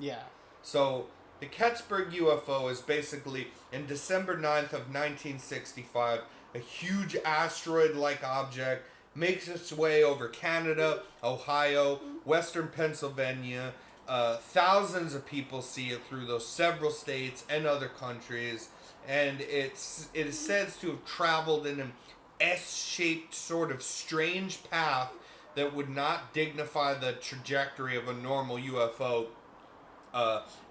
Yeah. So the Kecksburg UFO is basically in December 9th of 1965, a huge asteroid-like object makes its way over Canada, Ohio, western Pennsylvania. Thousands of people see it through those several states and other countries, and it is said to have traveled in an S-shaped sort of strange path that would not dignify the trajectory of a normal UFO.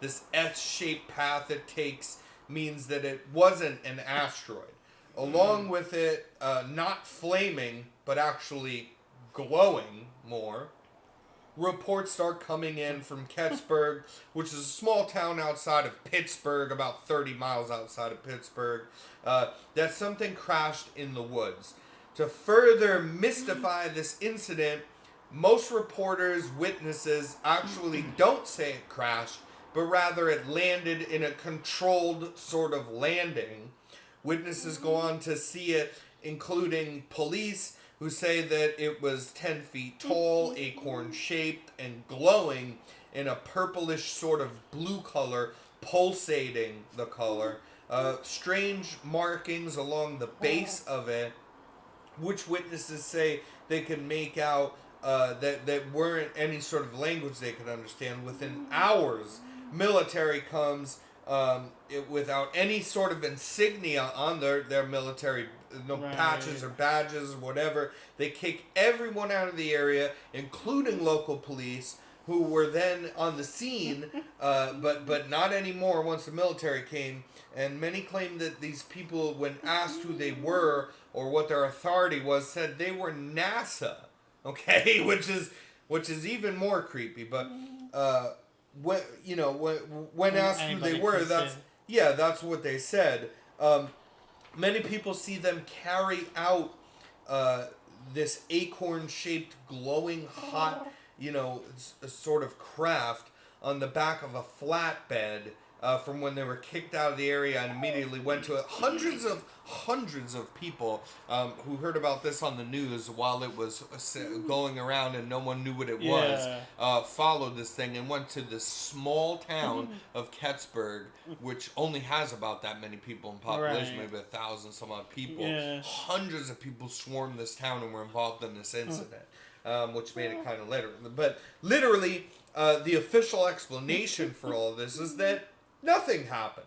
This S-shaped path it takes means that it wasn't an asteroid. Along with it, not flaming, but actually glowing more, reports start coming in from Kecksburg, which is a small town outside of Pittsburgh, about 30 miles outside of Pittsburgh, that something crashed in the woods. To further mystify this incident, most reporters, witnesses actually don't say it crashed, but rather it landed in a controlled sort of landing. Witnesses go on to see it, including police, who say that it was 10 feet tall, acorn shaped, and glowing in a purplish sort of blue color, pulsating the color. Strange markings along the base of it, which witnesses say they can make out that weren't any sort of language they could understand. Within hours, military comes without any sort of insignia on their military, no patches or badges or whatever. They kick everyone out of the area, including local police, who were then on the scene, but not anymore once the military came. And many claim that these people, when asked who they were or what their authority was, said they were NASA. Okay, which is even more creepy. But when when asked who they were, that's what they said. Many people see them carry out this acorn-shaped, glowing, hot, a sort of craft on the back of a flatbed from when they were kicked out of the area and immediately went to it. Hundreds of people who heard about this on the news while it was going around and no one knew what it was, followed this thing and went to this small town of Kecksburg, which only has about that many people in population, maybe 1,000 some odd people. Hundreds of people swarmed this town and were involved in this incident. Which made it kind of literal. But literally, the official explanation for all of this is that nothing happened.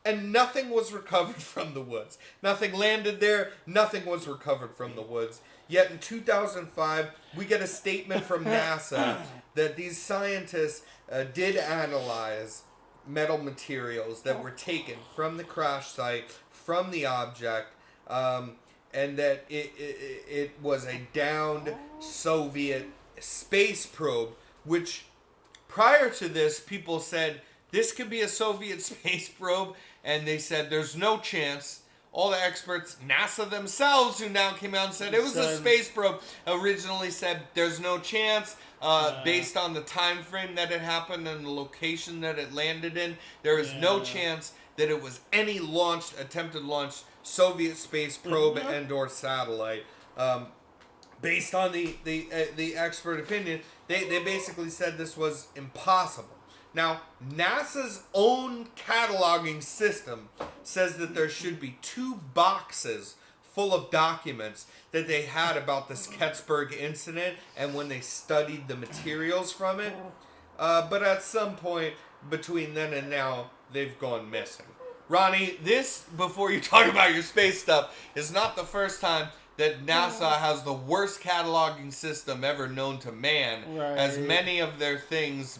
And nothing was recovered from the woods. Nothing landed there. Nothing was recovered from the woods. Yet in 2005, we get a statement from NASA that these scientists did analyze metal materials that were taken from the crash site, from the object, and that it was a downed Soviet space probe, which prior to this, people said this could be a Soviet space probe, and they said there's no chance. All the experts, NASA themselves, who now came out and said it was a space probe, originally said there's no chance. Based on the time frame that it happened and the location that it landed in, there is no chance that it was any attempted launch Soviet space probe and or satellite. Based on the expert opinion, they basically said this was impossible. Now, NASA's own cataloging system says that there should be 2 boxes full of documents that they had about this Kecksburg incident and when they studied the materials from it. But at some point between then and now, they've gone missing. Ronnie, this, before you talk about your space stuff, is not the first time that NASA has the worst cataloging system ever known to man. As many of their things,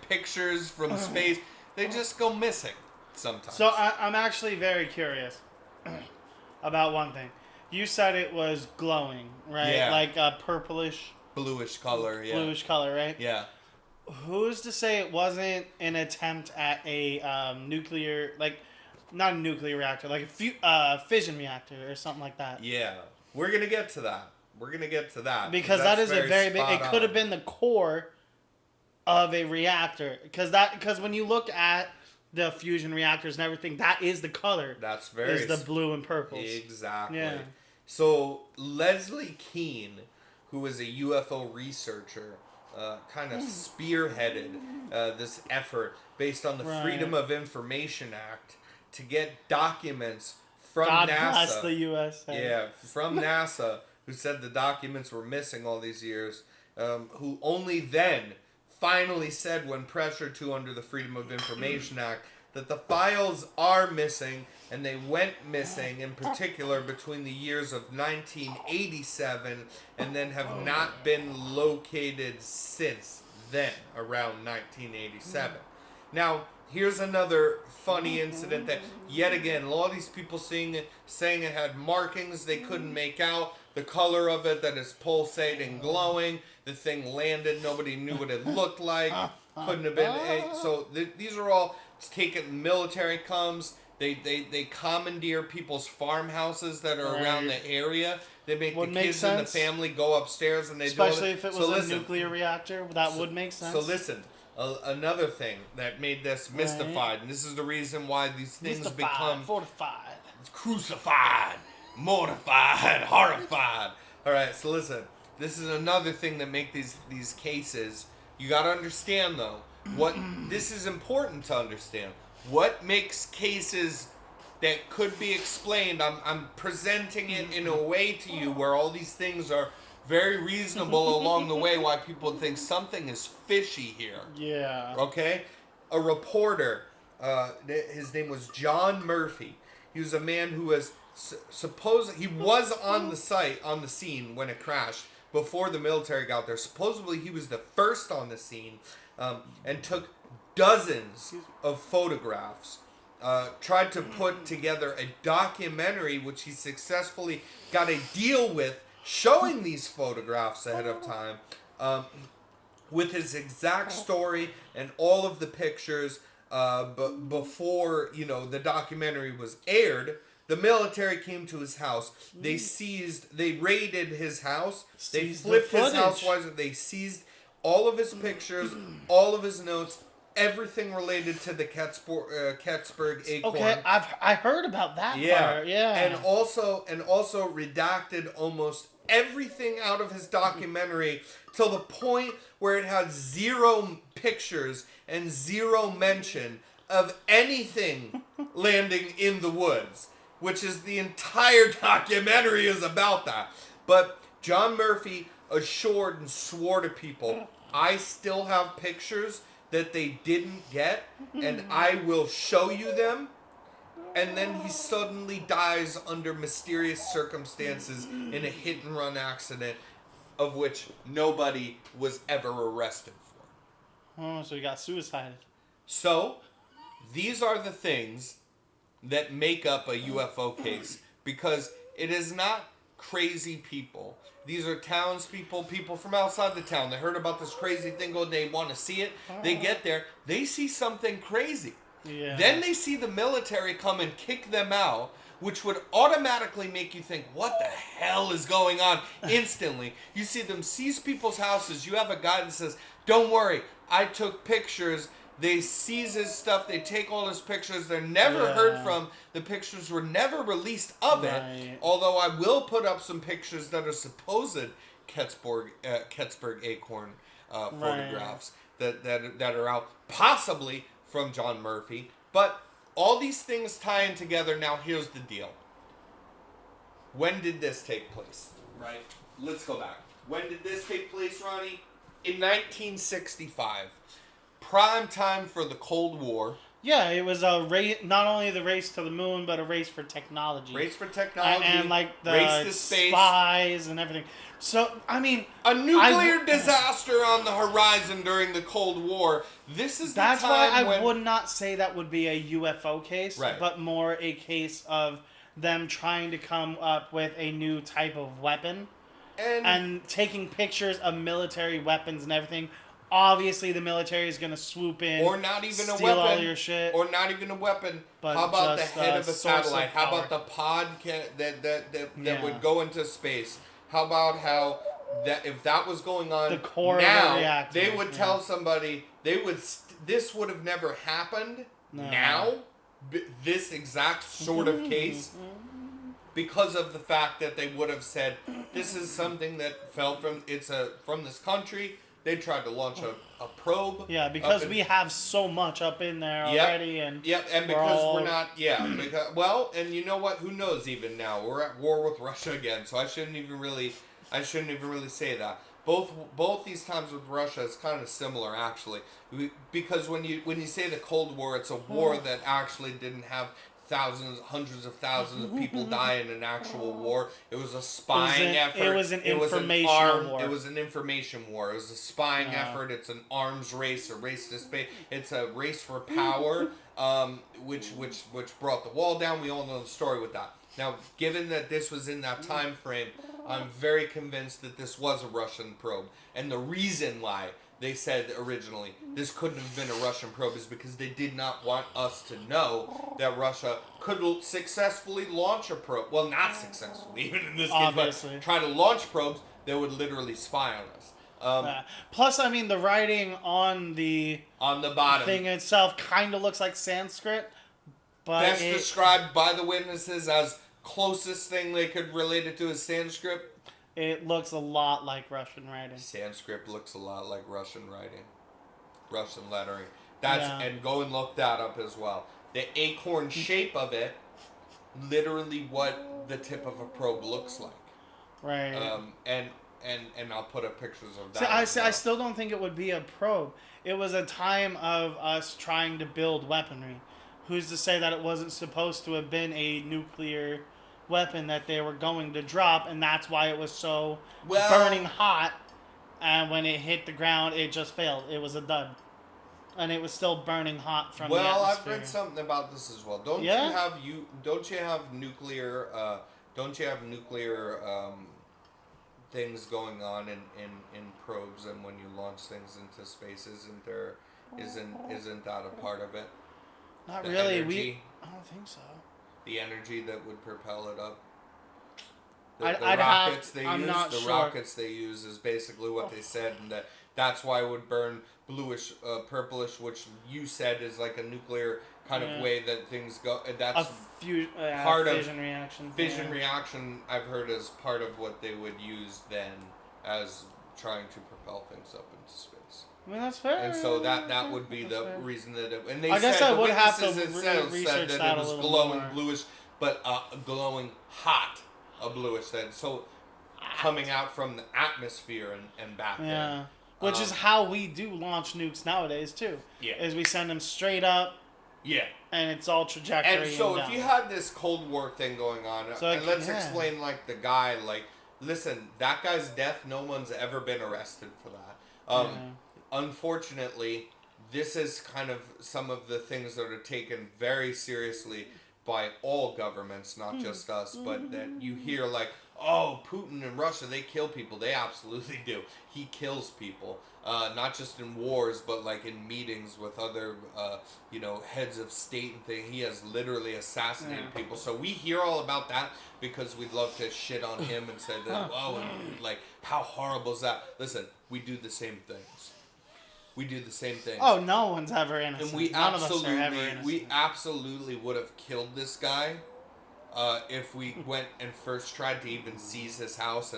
pictures from space, they just go missing sometimes. So I'm actually very curious about one thing. You said it was glowing, right? Yeah. Like a purplish... Bluish color, yeah. Bluish color, right? Yeah. Who's to say it wasn't an attempt at a nuclear... Not a nuclear reactor, like a fission reactor or something like that. Yeah. We're going to get to that. Because that is a very big... It could have been the core of a reactor. Because when you look at the fusion reactors and everything, that is the color. That's very... Is the blue and purples. Exactly. Yeah. So, Leslie Kean, who is a UFO researcher, kind of spearheaded this effort based on the Right. Freedom of Information Act to get documents from God NASA. bless the USA. Yeah, from NASA, who said the documents were missing all these years, who only then finally said, when pressured to under the Freedom of Information Act, that the files are missing, and they went missing in particular between the years of 1987 and then have not been located since then, around 1987. Now, here's another funny incident that, yet again, a lot of these people saying it had markings they couldn't make out, the color of it, that is pulsating, glowing, the thing landed, nobody knew what it looked like, couldn't have been, these are all taken, military comes, they commandeer people's farmhouses that are around the area. They make Would the make kids in the sense. family go upstairs and they Especially do if it was a nuclear reactor, that would make sense. So listen, another thing that made this mystified, and this is the reason why these things Mystified, become fortified. crucified, mortified, horrified. All right, so listen, this is another thing that make these cases. You got to understand though, what this is important to understand. What makes cases that could be explained? I'm presenting it in a way to you where all these things are very reasonable along the way. Why people think something is fishy here. Yeah. Okay, a reporter. His name was John Murphy. He was a man who was he was on the scene when it crashed before the military got there. Supposedly he was the first on the scene, and took dozens of photographs. Tried to put together a documentary, which he successfully got a deal with, showing these photographs ahead of time, with his exact story and all of the pictures. But before the documentary was aired, the military came to his house. They raided his house. They flipped his house wise. They seized all of his pictures, all of his notes, everything related to the Kecksburg acorn. Okay, I heard about that part. Yeah. And also redacted almost everything out of his documentary till the point where it had zero pictures and zero mention of anything landing in the woods, which is the entire documentary is about that. But John Murphy assured and swore to people, I still have pictures that they didn't get, and I will show you them. And then he suddenly dies under mysterious circumstances in a hit-and-run accident of which nobody was ever arrested for. Oh, so he got suicided. So, these are the things that make up a UFO case, because it is not crazy people. These are townspeople, people from outside the town. They heard about this crazy thing going, they want to see it. They get there, they see something crazy. Yeah. Then they see the military come and kick them out, which would automatically make you think, what the hell is going on? Instantly. You see them seize people's houses. You have a guy that says, don't worry, I took pictures. They seize his stuff. They take all his pictures. They're never heard from. The pictures were never released of it. Although I will put up some pictures that are supposed Kecksburg acorn photographs that are out, possibly from John Murphy. But all these things tie in together. Now here's the deal. When did this take place? Right? Let's go back. When did this take place, Ronnie? In 1965. Prime time for the Cold War. Yeah, it was a race, not only the race to the moon, but a race for technology. Race for technology. And like the race to space. Spies and everything. So, I mean... A nuclear disaster on the horizon during the Cold War. This is That's the time why I would not say that would be a UFO case, right, but more a case of them trying to come up with a new type of weapon. And taking pictures of military weapons and everything. Obviously, the military is going to swoop in, or not even steal a weapon, all your shit, or not even a weapon. But how about the just head of a satellite? How power. about the pod that would go into space? How about how that if that was going on the core now, of the reactor, they would tell somebody this would have never happened. No. Now, this exact sort of case. Because of the fact that they would have said, this is something that fell from this country. They tried to launch a probe. Yeah, because we have so much up in there already, and and because we're not, because and you know what? Who knows? Even now, we're at war with Russia again, so I shouldn't even really say that. Both these times with Russia is kind of similar, actually, because when you say the Cold War, it's a war that actually didn't have thousands, hundreds of thousands of people die in an actual war. It was a spying effort. It was an information war. It was an information war. It was a spying effort. It's an arms race, a race to space. It's a race for power, which brought the wall down. We all know the story with that. Now, given that this was in that time frame, I'm very convinced that this was a Russian probe. And the reason why they said originally this couldn't have been a Russian probe is because they did not want us to know that Russia could successfully launch a probe. Well, not successfully, even in this case, but try to launch probes that would literally spy on us. Plus, I mean, the writing on the bottom thing itself kind of looks like Sanskrit. But best described by the witnesses as closest thing they could relate it to is Sanskrit. It looks a lot like Russian writing. Sanskrit looks a lot like Russian writing. Russian lettering. And go and look that up as well. The acorn shape of it, literally what the tip of a probe looks like. Right. And I'll put up pictures of that. I still don't think it would be a probe. It was a time of us trying to build weaponry. Who's to say that it wasn't supposed to have been a nuclear weapon that they were going to drop, and that's why it was so burning hot, and when it hit the ground, it just failed. It was a dud. And it was still burning hot from the atmosphere. I've read something about this as well. Don't you have nuclear things going on in probes, and when you launch things into space, isn't that a part of it? Not really. I don't think so. The energy that would propel it up. Rockets they use is basically what they said, and that's why it would burn bluish, purplish, which you said is like a nuclear kind of way that things go. That's part of fission reaction. Fission reaction, I've heard, is part of what they would use then as trying to propel things up into space. I mean, that's fair. And so that would be the reason that it... And they I guess I would have to said research that it was glowing more. bluish, but glowing hot, a bluish then. So coming out from the atmosphere and back in. Which is how we do launch nukes nowadays, too. Yeah. Is we send them straight up. Yeah. And it's all trajectory. And so if you had this Cold War thing going on, and let's explain, like, the guy, like, listen, that guy's death, no one's ever been arrested for that. Unfortunately, this is kind of some of the things that are taken very seriously by all governments, not just us, but that you hear like, oh, Putin and Russia, they kill people. They absolutely do. He kills people, not just in wars, but like in meetings with other, heads of state and things. He has literally assassinated people. So we hear all about that because we'd love to shit on him and say that, like, how horrible is that? Listen, we do the same things. We do the same thing. Oh, no one's ever innocent. And None of us are ever innocent. We absolutely would have killed this guy if we went and first tried to even seize his house,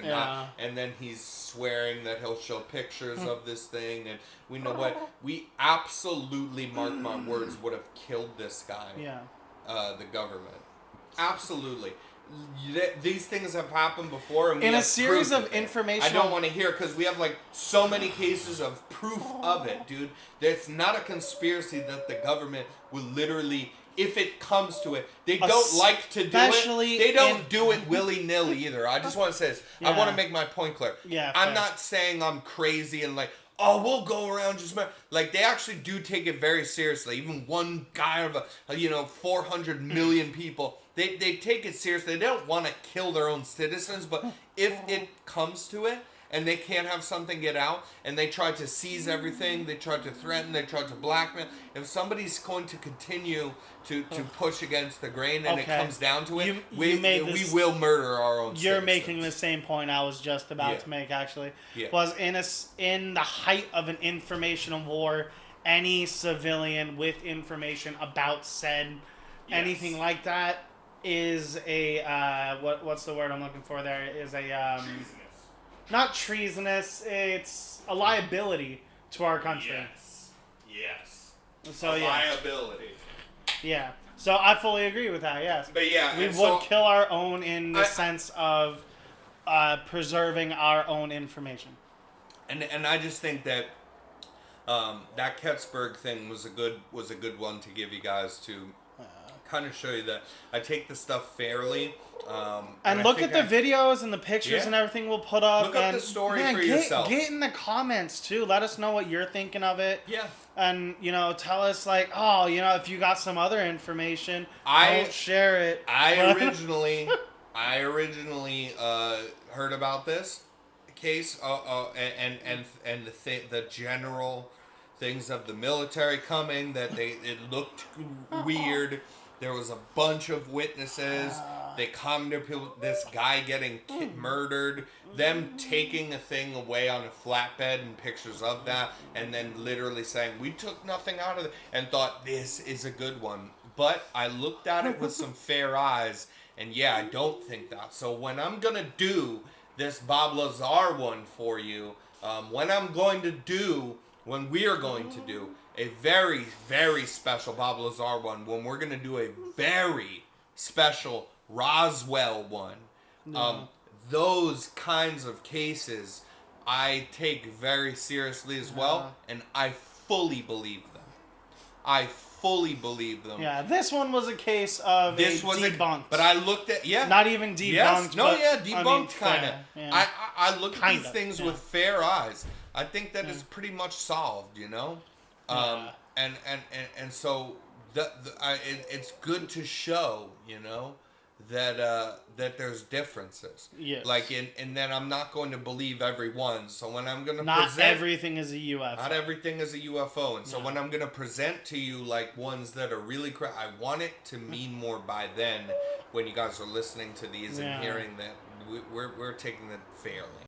not. And then he's swearing that he'll show pictures of this thing. And we know what? We absolutely, mark my words, would have killed this guy. Yeah. The government. Absolutely. These things have happened before, and in a series of information. I don't want to hear because we have like so many cases of proof of it, dude. It's not a conspiracy that the government will literally, if it comes to it, they don't like to do it. They don't do it willy-nilly either. I just want to say this. Yeah. I want to make my point clear. Yeah, I'm not saying I'm crazy and like, oh, we'll go around just... Like, they actually do take it very seriously. Even one guy of 400 million people, they take it seriously. They don't want to kill their own citizens, but if it comes to it, and they can't have something get out, and they try to seize everything, they try to threaten, they try to blackmail. If somebody's going to continue to push against the grain and it comes down to it, we will murder our own citizens. You're making the same point I was just about to make, actually. Yeah. Was in the height of an information war, any civilian with information about said anything like that is a what's the word I'm looking for there? Is a not treasonous. It's a liability to our country. Yes. So liability. Yeah. So I fully agree with that. Yes. But yeah, we would kill our own in the sense of preserving our own information. And I just think that that Kecksburg thing was a good one to give you guys to kind of show you that I take the stuff fairly. And look at the videos and the pictures and everything we'll put up. Look up the story for yourself. Get in the comments too. Let us know what you're thinking of it. Yeah. And, tell us like, oh, if you got some other information, don't share it. I originally heard about this case and the general things of the military coming, that it looked weird. There was a bunch of witnesses. They come to this guy getting murdered, them taking a thing away on a flatbed and pictures of that, and then literally saying, we took nothing out of it, and thought, this is a good one. But I looked at it with some fair eyes, and I don't think that. So when I'm going to do this Bob Lazar one for you, when we are going to do a very, very special Bob Lazar one, when we're going to do a very special Roswell one, those kinds of cases I take very seriously as well, and I fully believe them. Yeah, this one was a case of debunked. But I looked at not even debunked. Yes, no, but, debunked kind of. Yeah. I look at these things with fair eyes. I think that it's pretty much solved, and so it's good to show, that there's differences. Yes. And then I'm not going to believe every one. So when I'm going to not everything is a UFO. Not everything is a UFO. And so when I'm going to present to you like ones that are really I want it to mean more by then, when you guys are listening to these and hearing that we're taking it fairly.